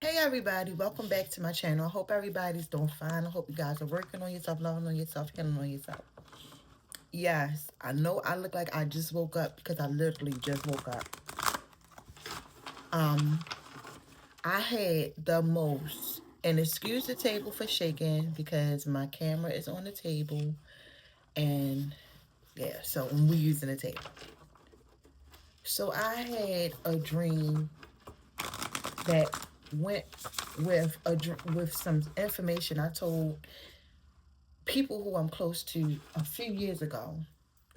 Hey everybody, welcome back to my channel. I hope everybody's doing fine. I hope you guys are working on yourself, loving on yourself, healing on yourself. Yes, I know I look like I just woke up because I literally just woke up. Um, I had the most, and excuse the table for shaking because my camera is on the table, and yeah, so we're using the table. So I had a dream that went with some information I told people who I'm close to a few years ago.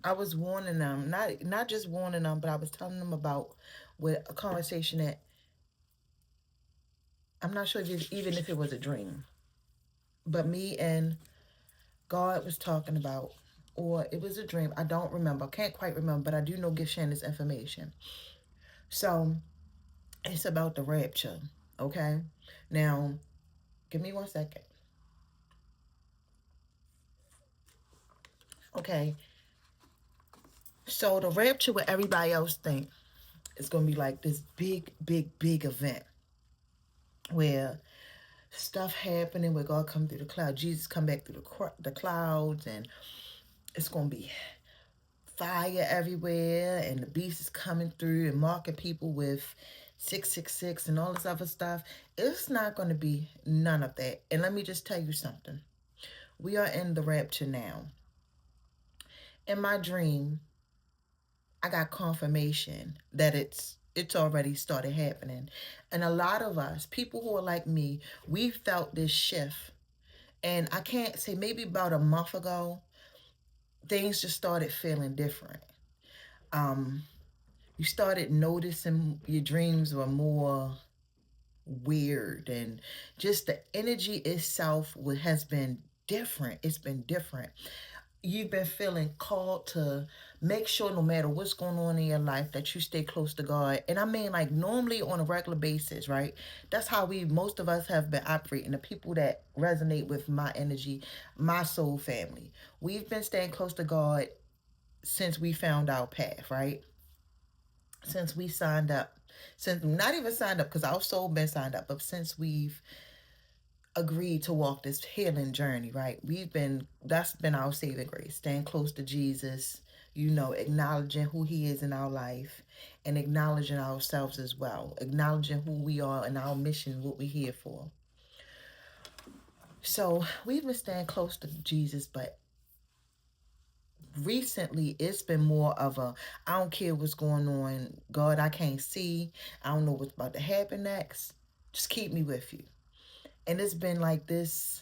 I was warning them, not just warning them, but I was telling them about with a conversation that I'm not sure even if it was a dream, but me and God was talking about, or it was a dream. I don't remember, can't quite remember, but I do know give Shannon this information. So it's about the rapture. Okay, now give me 1 second. Okay, so the rapture, what everybody else think is gonna be like this big, big, big event where stuff happening where God come through the cloud, Jesus come back through the clouds, and it's gonna be fire everywhere, and the beast is coming through and marking people with 666 and all this other stuff. It's not gonna be none of that. And let me just tell you something. We are in the rapture now. In my dream, I got confirmation that it's already started happening. And a lot of us, people who are like me, we felt this shift. And I can't say, maybe about a month ago, things just started feeling different. Um, you started noticing your dreams were more weird, and just the energy itself has been different. It's been different. You've been feeling called to make sure no matter what's going on in your life that you stay close to God. And I mean, like, normally on a regular basis, right? That's how most of us have been operating. The people that resonate with my energy, my soul family, we've been staying close to God since we found our path, right? Since we signed up, since not even signed up because our soul been signed up, but since we've agreed to walk this healing journey, right? That's been our saving grace, staying close to Jesus, acknowledging who he is in our life and acknowledging ourselves as well, acknowledging who we are and our mission, what we're here for. So we've been staying close to Jesus, but recently it's been more of a, I don't care what's going on, God, I can't see, I don't know what's about to happen next, just keep me with you. And it's been like this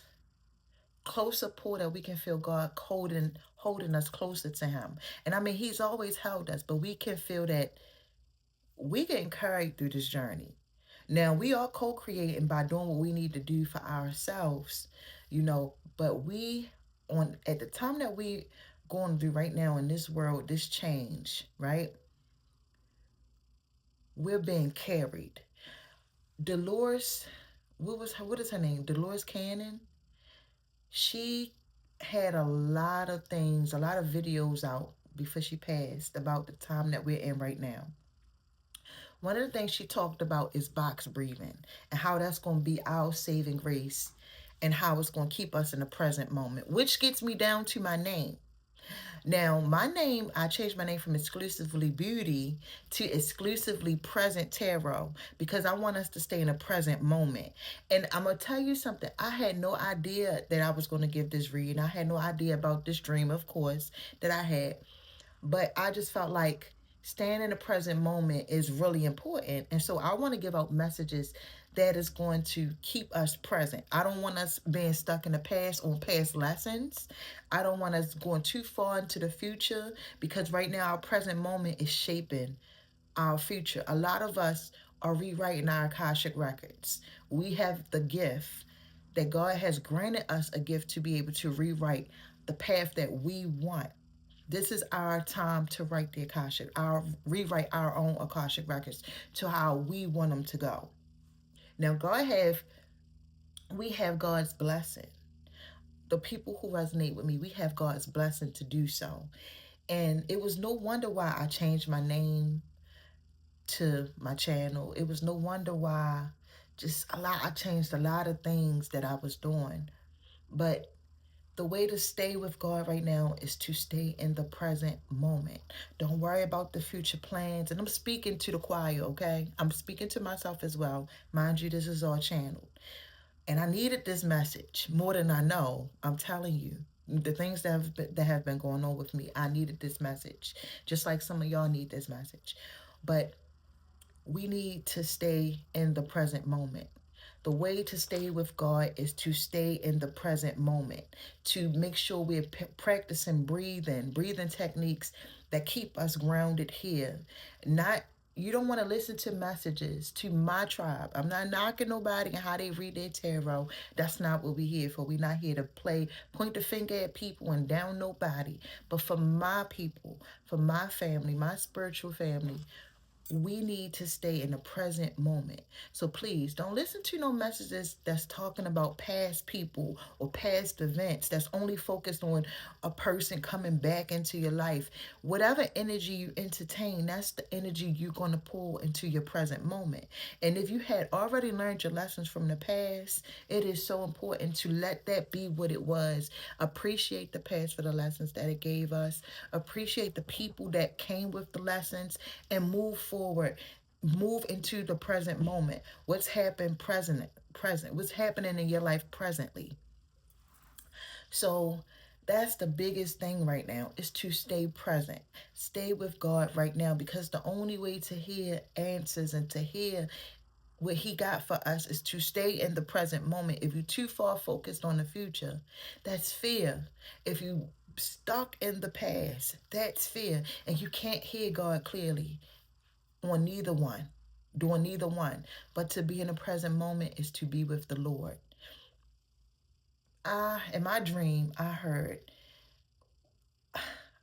closer pull that we can feel God holding us closer to him. And I mean, he's always held us, but we can feel that we getting carried through this journey. Now we are co-creating by doing what we need to do for ourselves, but we on at the time that we going through right now in this world, this change, right? We're being carried. Dolores, what is her name? Dolores Cannon. She had a lot of things, a lot of videos out before she passed about the time that we're in right now. One of the things she talked about is box breathing and how that's going to be our saving grace and how it's going to keep us in the present moment, which gets me down to my name. Now, my name, I changed my name from Exclusively Beauty to Exclusively Present Tarot because I want us to stay in the present moment. And I'm going to tell you something. I had no idea that I was going to give this reading. I had no idea about this dream, of course, that I had. But I just felt like staying in the present moment is really important. And so I want to give out messages that is going to keep us present. I don't want us being stuck in the past on past lessons. I don't want us going too far into the future because right now our present moment is shaping our future. A lot of us are rewriting our Akashic records. We have the gift that God has granted us, a gift to be able to rewrite the path that we want. This is our time to write the Akashic, rewrite our own Akashic records to how we want them to go. Now, we have God's blessing. The people who resonate with me, we have God's blessing to do so. And it was no wonder why I changed my name to my channel. It was no wonder why Just a lot. I changed a lot of things that I was doing. But the way to stay with God right now is to stay in the present moment. Don't worry about the future plans. And I'm speaking to the choir, okay? I'm speaking to myself as well. Mind you, this is all channeled. And I needed this message more than I know. I'm telling you. The things that have been going on with me, I needed this message. Just like some of y'all need this message. But we need to stay in the present moment. The way to stay with God is to stay in the present moment, to make sure we're practicing breathing techniques that keep us grounded here. Not You don't want to listen to messages to my tribe. I'm not knocking nobody and how they read their tarot. That's not what we're here for. We're not here to point the finger at people and down nobody. But for my people, for my family, my spiritual family, we need to stay in the present moment. So please don't listen to no messages that's talking about past people or past events that's only focused on a person coming back into your life. Whatever energy you entertain, that's the energy you're going to pull into your present moment. And if you had already learned your lessons from the past, it is so important to let that be what it was. Appreciate the past for the lessons that it gave us. Appreciate the people that came with the lessons, and move forward. Move into the present moment. What's happened present. What's happening in your life presently. So that's the biggest thing right now, is to stay present. Stay with God right now, because the only way to hear answers and to hear what he got for us is to stay in the present moment. If you're too far focused on the future, that's fear. If you stuck in the past, that's fear. And you can't hear God clearly on neither one, doing neither one. But to be in the present moment is to be with the Lord. In my dream, I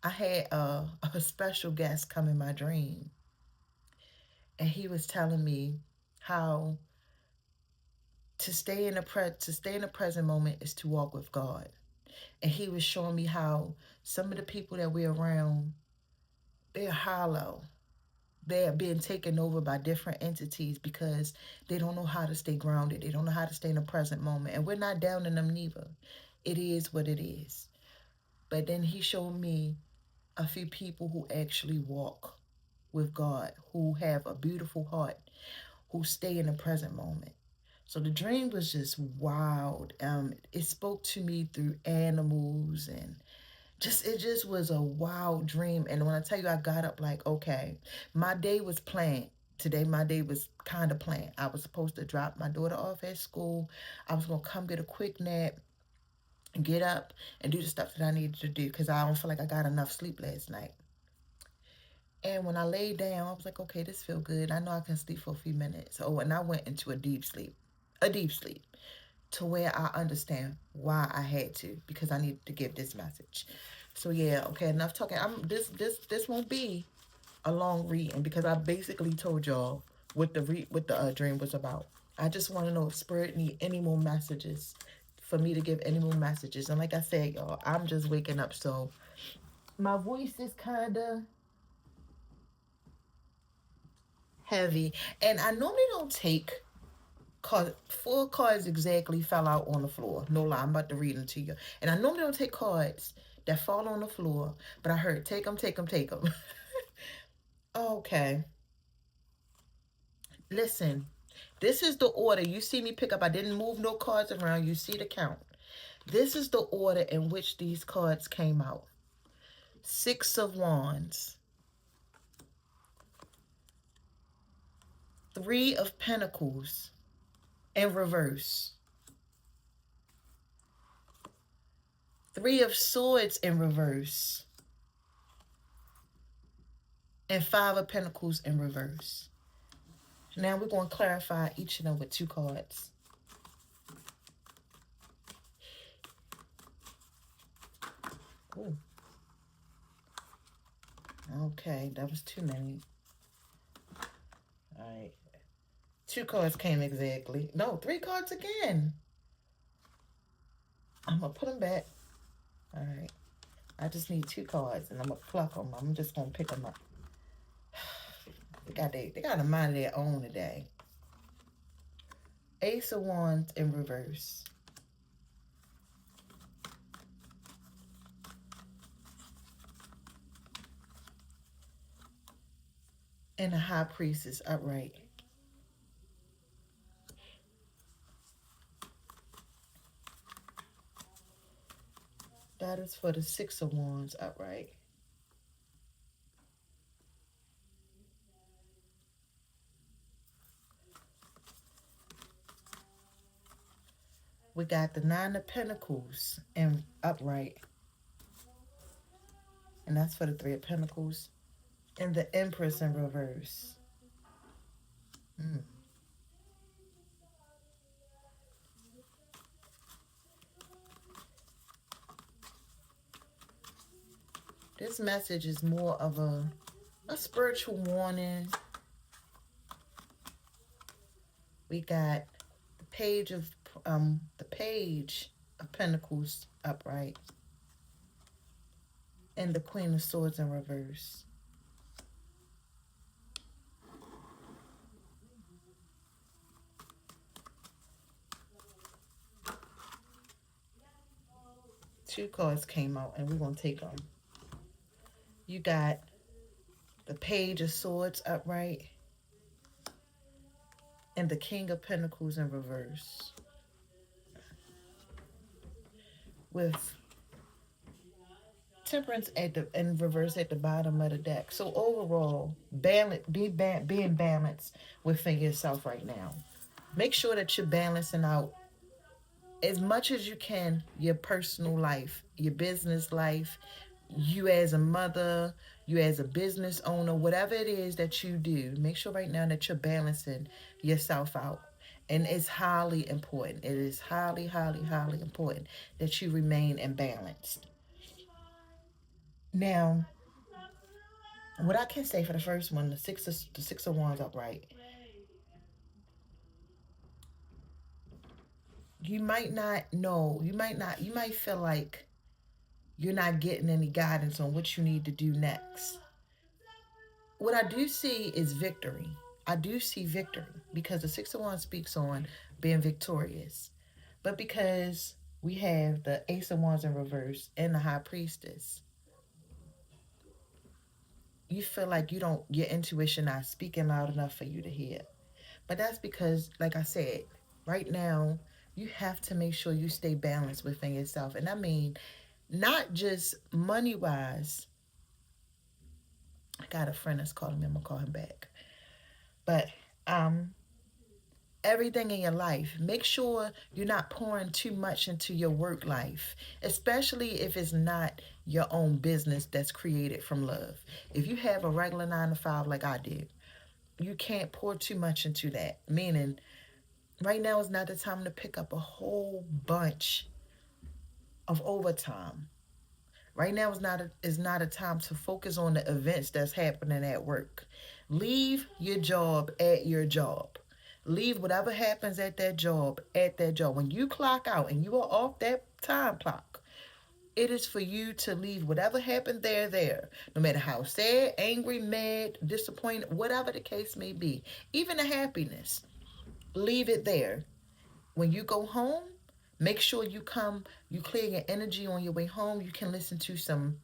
had a special guest come in my dream, and he was telling me how to stay in the present moment is to walk with God. And he was showing me how some of the people that we're around, they're hollow. They're being taken over by different entities because they don't know how to stay grounded. They don't know how to stay in the present moment. And we're not down in them neither. It is what it is. But then he showed me a few people who actually walk with God, who have a beautiful heart, who stay in the present moment. So the dream was just wild. It spoke to me through animals, and it just was a wild dream. And when I tell you, I got up like, okay, my day was planned. Today my day was kind of planned. I was supposed to drop my daughter off at school. I was gonna come get a quick nap and get up and do the stuff that I needed to do, because I don't feel like I got enough sleep last night. And when I laid down, I was like, okay, this feel good. I know I can sleep for a few minutes. Oh, and I went into a deep sleep, to where I understand why I had to, because I needed to give this message. So yeah, okay, enough talking. This won't be a long reading, because I basically told y'all what the dream was about. I just want to know if Spirit need any more messages, for me to give any more messages. And like I said, y'all, I'm just waking up, so my voice is kind of heavy, and I normally don't take cards. 4 cards exactly fell out on the floor. No lie, I'm about to read them to you. And I normally don't take cards that fall on the floor, but I heard take them, take them, take them. Okay, listen. This is the order. You see me pick up. I didn't move no cards around. You see the count. This is the order in which these cards came out. 6 of Wands. 3 of Pentacles in reverse. 3 of Swords in reverse. And 5 of Pentacles in reverse. Now we're going to clarify each of them with 2 cards. Ooh. Okay, that was too many. All right. 2 cards came exactly. No, 3 cards again. I'm going to put them back. All right. I just need 2 cards, and I'm going to pluck them. I'm just going to pick them up. They got a mind of their own today. Ace of Wands in reverse. And the High Priestess upright. That is for the Six of Wands upright. We got the Nine of Pentacles and upright. And that's for the Three of Pentacles. And the Empress in reverse. Mm. This message is more of a spiritual warning. We got the Page of Pentacles upright. And the Queen of Swords in reverse. Two cards came out and we're going to take them. You got the Page of Swords upright and the King of Pentacles in reverse. With Temperance in reverse at the bottom of the deck. So overall, being balanced within yourself right now. Make sure that you're balancing out as much as you can your personal life, your business life, you as a mother, you as a business owner, whatever it is that you do, make sure right now that you're balancing yourself out. And it's highly important. It is highly, highly, highly important that you remain imbalanced. Now, what I can say for the first one, the six of wands upright, you might not know, you might feel like you're not getting any guidance on what you need to do next. What I do see is victory. I do see victory because the Six of Wands speaks on being victorious. But because we have the Ace of Wands in reverse and the High Priestess, you feel like your intuition not speaking loud enough for you to hear. But that's because, like I said, right now, you have to make sure you stay balanced within yourself. And I mean, not just money wise. I got a friend that's calling me. I'm going to call him back. But um, everything in your life, make sure you're not pouring too much into your work life, especially if it's not your own business that's created from love. If you have a regular 9 to 5 like I do, you can't pour too much into that. Meaning, right now is not the time to pick up a whole bunch of overtime. Right now is not a time to focus on the events that's happening at work. Leave your job at your job. Leave whatever happens at that job at that job. When you clock out and you are off that time clock, it is for you to leave whatever happened there. No matter how sad, angry, mad, disappointed, whatever the case may be. Even the happiness, leave it there. When you go home, make sure you clear your energy on your way home. You can listen to some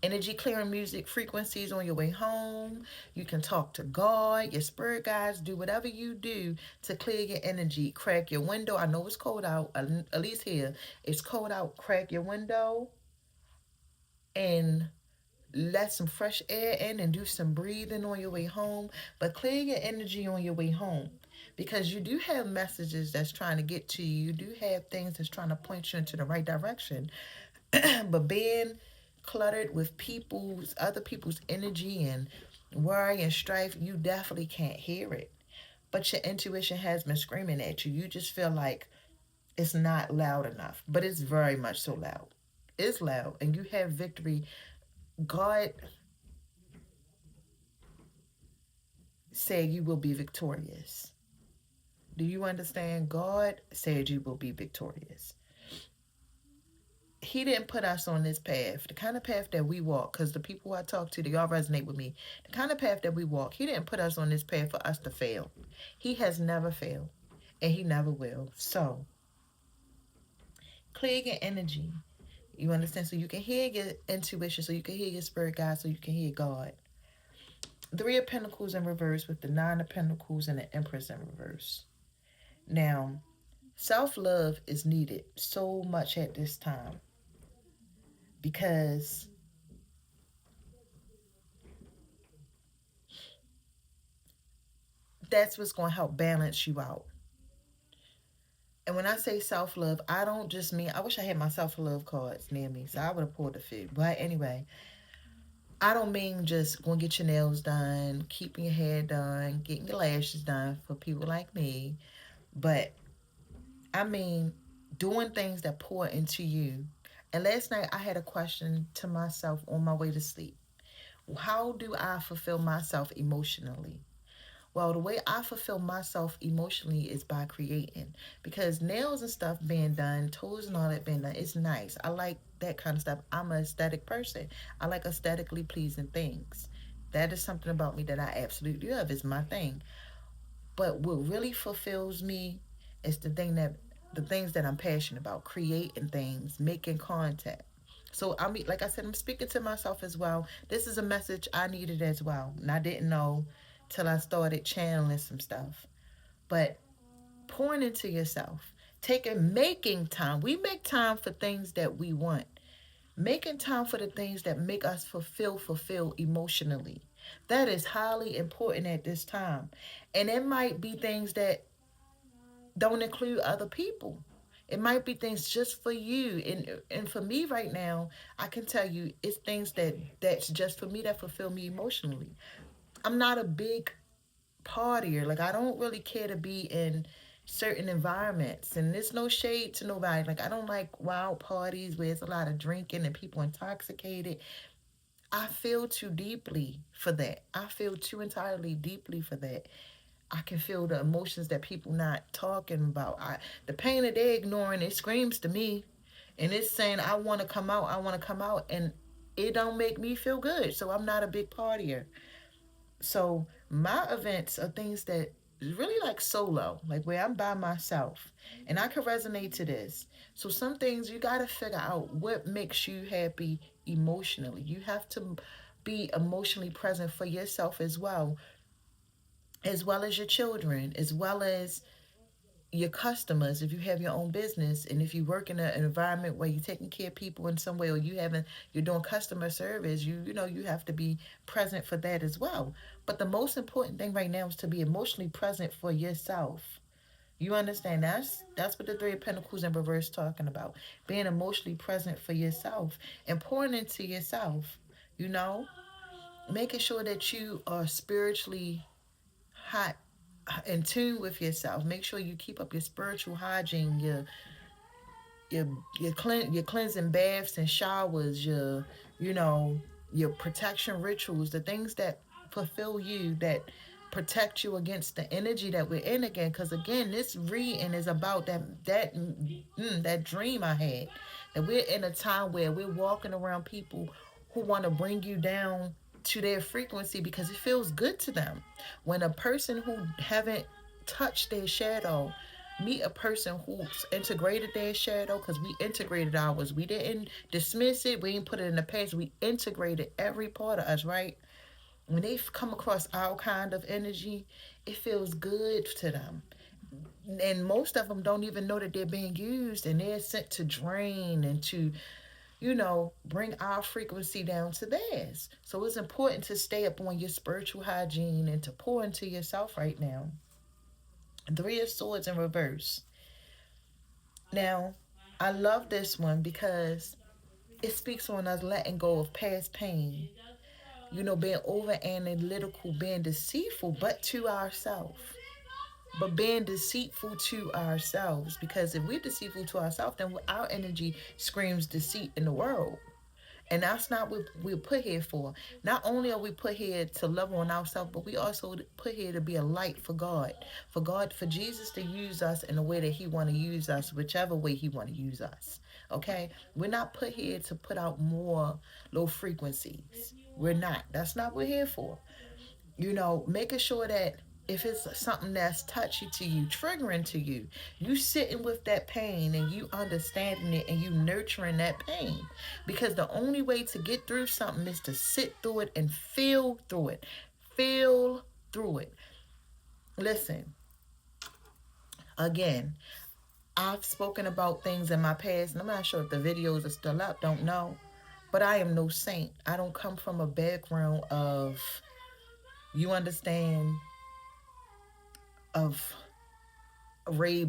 energy clearing music frequencies on your way home. You can talk to God, your spirit guides, do whatever you do to clear your energy. Crack your window. I know it's cold out, at least here. It's cold out. Crack your window and let some fresh air in and do some breathing on your way home. But clear your energy on your way home because you do have messages that's trying to get to you. You do have things that's trying to point you into the right direction. But being cluttered with other people's energy and worry and strife, you definitely can't hear it. But your intuition has been screaming at you. You just feel like it's not loud enough, but it's very much so loud. It's loud, and you have victory. God said you will be victorious. Do you understand? God said you will be victorious. He didn't put us on this path, the kind of path that we walk, because the people I talk to, they all resonate with me. The kind of path that we walk, he didn't put us on this path for us to fail. He has never failed. and he never will. So clear your energy. You understand? So you can hear your intuition, so you can hear your spirit guide, so you can hear God. Three of Pentacles in reverse with the Nine of Pentacles and the Empress in reverse. Now, self-love is needed so much at this time because that's what's going to help balance you out. And when I say self-love, I don't just mean, I wish I had my self-love cards near me, so I would have pulled a few. But anyway, I don't mean just going to get your nails done, keeping your hair done, getting your lashes done for people like me. But I mean doing things that pour into you. And last night I had a question to myself on my way to sleep. How do I fulfill myself emotionally? Well, the way I fulfill myself emotionally is by creating. Because nails and stuff being done, toes and all that being done, it's nice. I like that kind of stuff. I'm an aesthetic person. I like aesthetically pleasing things. That is something about me that I absolutely love. It's my thing. But what really fulfills me is the things that I'm passionate about, creating things, making content. So I mean, like I said, I'm speaking to myself as well. This is a message I needed as well, and I didn't know till I started channeling some stuff. But pouring into yourself, making time. We make time for things that we want. Making time for the things that make us fulfill emotionally. That is highly important at this time. And it might be things that don't include other people. It might be things just for you. And for me right now, I can tell you it's things that's just for me that fulfill me emotionally. I'm not a big partier. Like I don't really care to be in certain environments. And there's no shade to nobody. Like I don't like wild parties where there's a lot of drinking and people intoxicated. I feel too deeply for that. I feel too entirely deeply for that. I can feel the emotions that people not talking about. The pain that they're ignoring, it screams to me, and it's saying I want to come out. I want to come out, and it don't make me feel good. So I'm not a big partier. So my events are things that is really like solo, like where I'm by myself, and I can resonate to this. So some things you got to figure out what makes you happy emotionally. You have to be emotionally present for yourself as well as your children, as well as your customers if you have your own business, and if you work in an environment where you're taking care of people in some way, or you're doing customer service, you know you have to be present for that as well. But the most important thing right now is to be emotionally present for yourself. You understand? That's what the Three of Pentacles in reverse talking about, being emotionally present for yourself and pouring into yourself, you know, making sure that you are spiritually hot, in tune with yourself. Make sure you keep up your spiritual hygiene, your your cleansing baths and showers, you know your protection rituals, the things that fulfill you, that protect you against the energy that we're in again. Because again, this reading is about that dream I had, that we're in a time where we're walking around people who want to bring you down to their frequency because it feels good to them. When a person who haven't touched their shadow meet a person who's integrated their shadow, because we integrated ours, we didn't dismiss it, we didn't put it in the past, we integrated every part of us, right? When they come across our kind of energy, it feels good to them. And most of them don't even know that they're being used, and they're sent to drain and to, bring our frequency down to theirs. So it's important to stay up on your spiritual hygiene and to pour into yourself right now. Three of Swords in reverse. Now, I love this one because it speaks on us letting go of past pain, being over analytical, being deceitful, but to ourselves. But being deceitful to ourselves, because if we're deceitful to ourselves, then our energy screams deceit in the world. And that's not what we're put here for. Not only are we put here to love on ourselves, but we also put here to be a light for God, for Jesus to use us in the way that He want to use us, whichever way He want to use us. Okay, we're not put here to put out more low frequencies. We're not. That's not what we're here for. Making sure that if it's something that's touchy to you, triggering to you, you sitting with that pain and you understanding it and you nurturing that pain. Because the only way to get through something is to sit through it and feel through it. Feel through it. Listen, again, I've spoken about things in my past, and I'm not sure if the videos are still up, don't know. But I am no saint. I don't come from a background of, you understand, of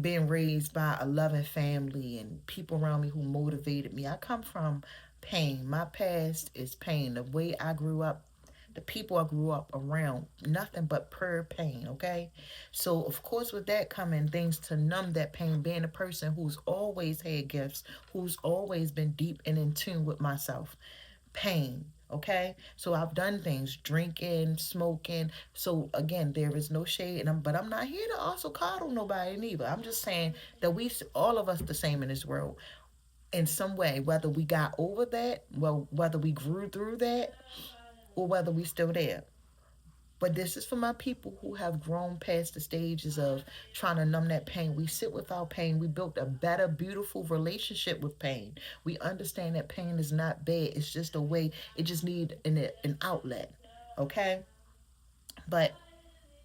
being raised by a loving family and people around me who motivated me. I come from pain. My past is pain. The way I grew up, the people I grew up around, nothing but pure pain, okay? So, of course, with that coming things to numb that pain, being a person who's always had gifts, who's always been deep and in tune with myself. Pain, okay? So I've done things, drinking, smoking. So again, there is no shade, and but I'm not here to also coddle nobody neither. I'm just saying that all of us the same in this world in some way, whether we got over that, well, whether we grew through that, or whether we still there. But this is for my people who have grown past the stages of trying to numb that pain. We sit with our pain. We built a better, beautiful relationship with pain. We understand that pain is not bad. It's just a way. It just need an outlet. Okay? But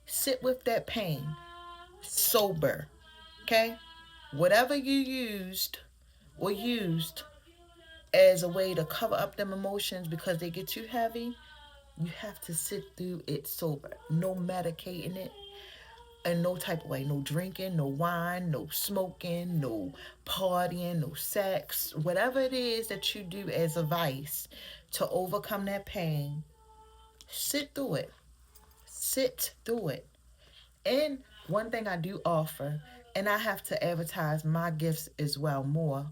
sit with that pain sober. Okay? Whatever you used as a way to cover up them emotions because they get too heavy, you have to sit through it sober. No medicating it in no type of way. No drinking, no wine, no smoking, no partying, no sex. Whatever it is that you do as a vice to overcome that pain, sit through it. Sit through it. And one thing I do offer, and I have to advertise my gifts as well more,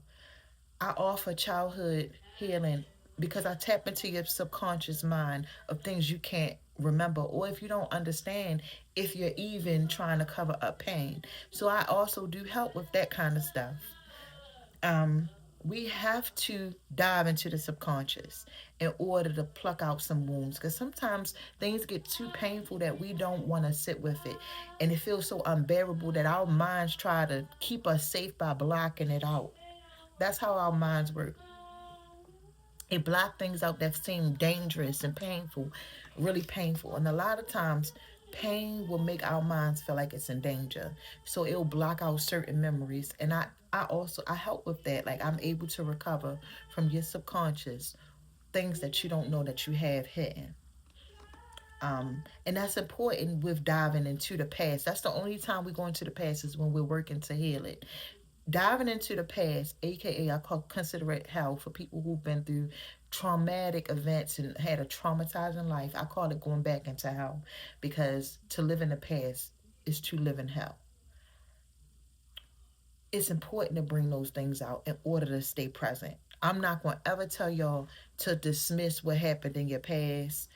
I offer childhood healing because I tap into your subconscious mind of things you can't remember, or if you don't understand, if you're even trying to cover up pain. So I also do help with that kind of stuff. Um, we have to dive into the subconscious in order to pluck out some wounds because sometimes things get too painful that we don't want to sit with it, and it feels so unbearable that our minds try to keep us safe by blocking it out. That's how our minds work. It block things out that seem dangerous and painful, really painful. And a lot of times, pain will make our minds feel like it's in danger. So it'll block out certain memories. And I help with that. Like I'm able to recover from your subconscious things that you don't know that you have hidden. And that's important with diving into the past. That's the only time we go into the past is when we're working to heal it. Diving into the past, aka consider it hell for people who've been through traumatic events and had a traumatizing life. I call it going back into hell because to live in the past is to live in hell. It's important to bring those things out in order to stay present. I'm not going to ever tell y'all to dismiss what happened in your past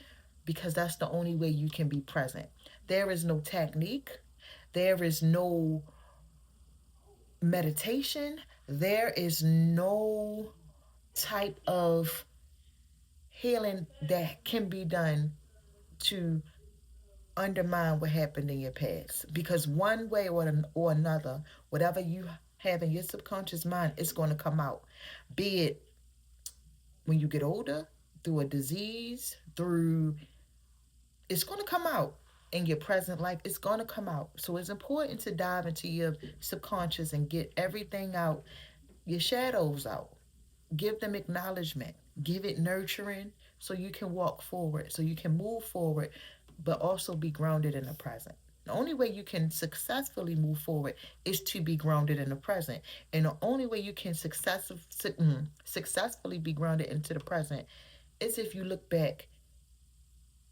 because that's the only way you can be present. There is no technique, there is no meditation, there is no type of healing that can be done to undermine what happened in your past. Because one way or another, whatever you have in your subconscious mind is going to come out. Be it when you get older, through a disease, through it's going to come out in your present life. It's going to come out. So it's important to dive into your subconscious and get everything out, your shadows out. Give them acknowledgement. Give it nurturing so you can walk forward, so you can move forward, but also be grounded in the present. The only way you can successfully move forward is to be grounded in the present. And the only way you can successfully be grounded into the present is if you look back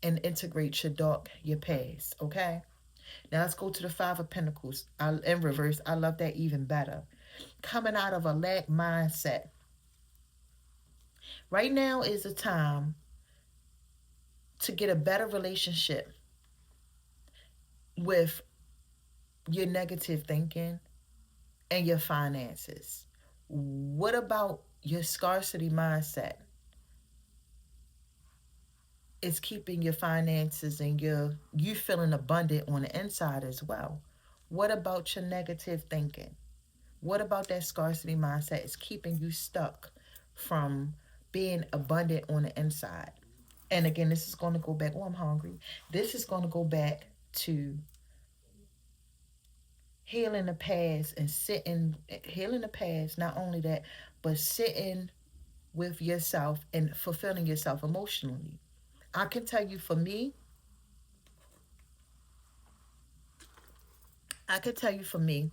and integrate your past, okay? Now let's go to the Five of Pentacles in reverse. I love that even better. Coming out of a lack mindset. Right now is a time to get a better relationship with your negative thinking and your finances. What about your scarcity mindset? It's keeping your finances and you feeling abundant on the inside as well. What about your negative thinking? What about that scarcity mindset is keeping you stuck from being abundant on the inside? And again, this is going to go back. Oh, I'm hungry. This is going to go back to healing the past and healing the past. Not only that, but sitting with yourself and fulfilling yourself emotionally. I can tell you for me, I can tell you for me,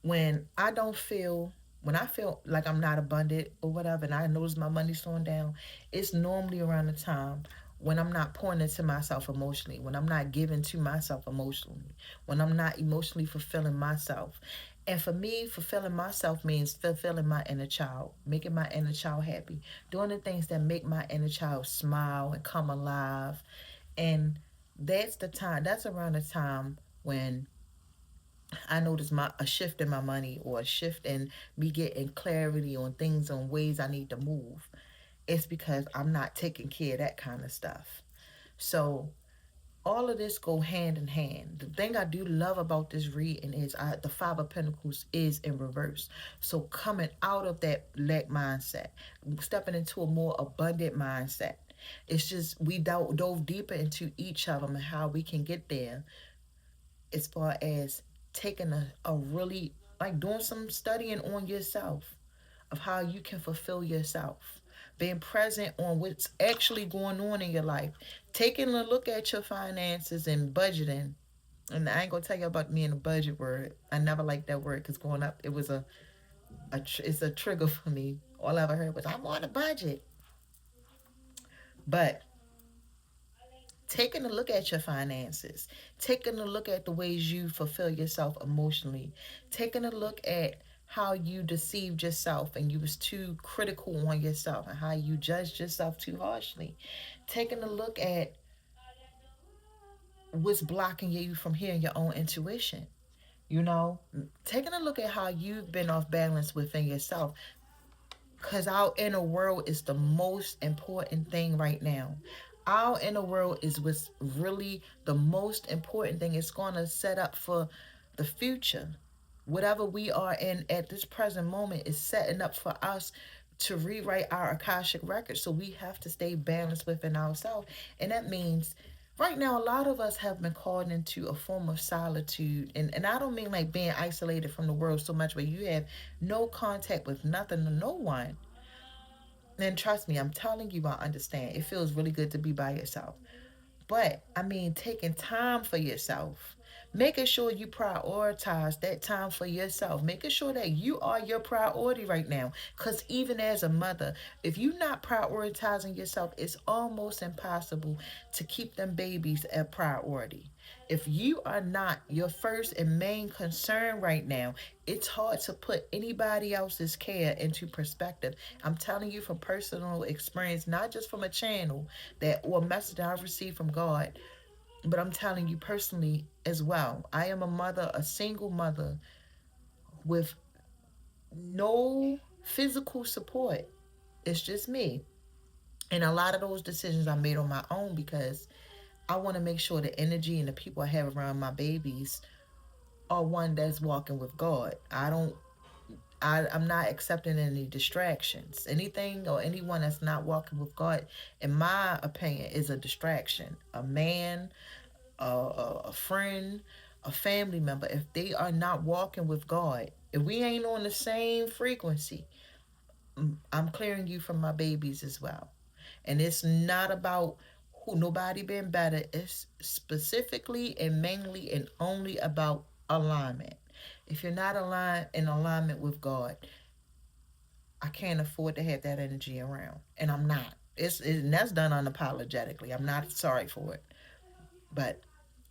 when I don't feel when I feel like I'm not abundant or whatever, and I notice my money's slowing down, it's normally around the time when I'm not pouring into myself emotionally, when I'm not giving to myself emotionally, when I'm not emotionally fulfilling myself. And for me, fulfilling myself means fulfilling my inner child, making my inner child happy, doing the things that make my inner child smile and come alive. And that's around the time when I notice a shift in my money or a shift in me getting clarity on things, on ways I need to move. It's because I'm not taking care of that kind of stuff. So all of this go hand in hand. The thing I do love about this reading is the Five of Pentacles is in reverse. So coming out of that lack mindset, stepping into a more abundant mindset. It's just we dove deeper into each of them and how we can get there, as far as taking a really, like, doing some studying on yourself of how you can fulfill yourself, being present on what's actually going on in your life, taking a look at your finances and budgeting. And I ain't gonna tell you about me and the budget word. I never liked that word because growing up it was it's a trigger for me. All I ever heard was I'm on a budget. But taking a look at your finances, taking a look at the ways you fulfill yourself emotionally, taking a look at how you deceived yourself and you was too critical on yourself and how you judged yourself too harshly, taking a look at what's blocking you from hearing your own intuition, you know, taking a look at how you've been off balance within yourself, because our inner world is the most important thing right now. Our inner world is what's really the most important thing. It's going to set up for the future. Whatever we are in at this present moment is setting up for us to rewrite our Akashic record. So we have to stay balanced within ourselves. And that means right now, a lot of us have been called into a form of solitude. And I don't mean like being isolated from the world so much where you have no contact with nothing or no one. And trust me, I'm telling you, I understand. It feels really good to be by yourself. But I mean, taking time for yourself, making sure you prioritize that time for yourself, making sure that you are your priority right now. Because even as a mother, if you're not prioritizing yourself, it's almost impossible to keep them babies a priority. If you are not your first and main concern right now, it's hard to put anybody else's care into perspective. I'm telling you from personal experience, not just from a channel that or a message I've received from God, but I'm telling you personally as well. I am a mother, a single mother with no physical support. It's just me. And a lot of those decisions I made on my own because I want to make sure the energy and the people I have around my babies are one that's walking with God. I'm not accepting any distractions. Anything or anyone that's not walking with God, in my opinion, is a distraction. A man, a friend, a family member, if they are not walking with God, if we ain't on the same frequency, I'm clearing you from my babies as well. And it's not about who nobody been better. It's specifically and mainly and only about alignment. If you're not aligned in alignment with God, I can't afford to have that energy around, and I'm not. And that's done unapologetically. I'm not sorry for it, but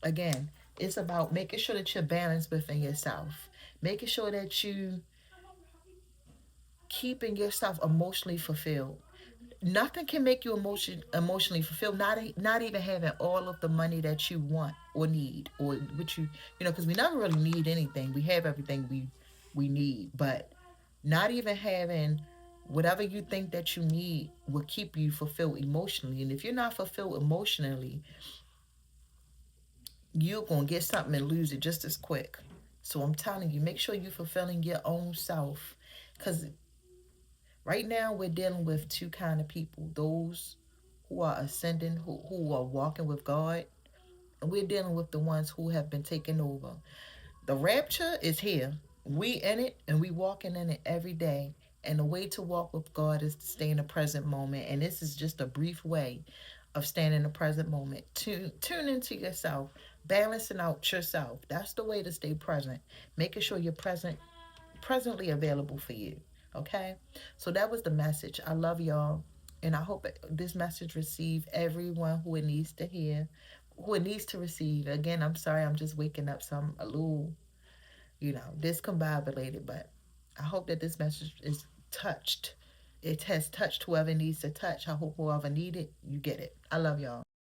again, it's about making sure that you're balanced within yourself, making sure that you keeping yourself emotionally fulfilled. Nothing can make you emotionally fulfilled. Not even having all of the money that you want or need, or which because we never really need anything. We have everything we need, but not even having Whatever you think that you need will keep you fulfilled emotionally. And if you're not fulfilled emotionally, you're going to get something and lose it just as quick. So I'm telling you, make sure you're fulfilling your own self. Because right now we're dealing with two kind of people: those who are ascending, who are walking with God, and we're dealing with the ones who have been taken over. The rapture is here. We in it and we walking in it every day. And the way to walk with God is to stay in the present moment. And this is just a brief way of staying in the present moment. Tune into yourself, balancing out yourself. That's the way to stay present. Making sure you're presently available for you. Okay? So that was the message. I love y'all. And I hope this message receive everyone who it needs to hear, who it needs to receive. Again, I'm sorry, I'm just waking up, so I'm a little, discombobulated, but I hope that this message is touched. It has touched whoever needs to touch. I hope whoever need it, you get it. I love y'all.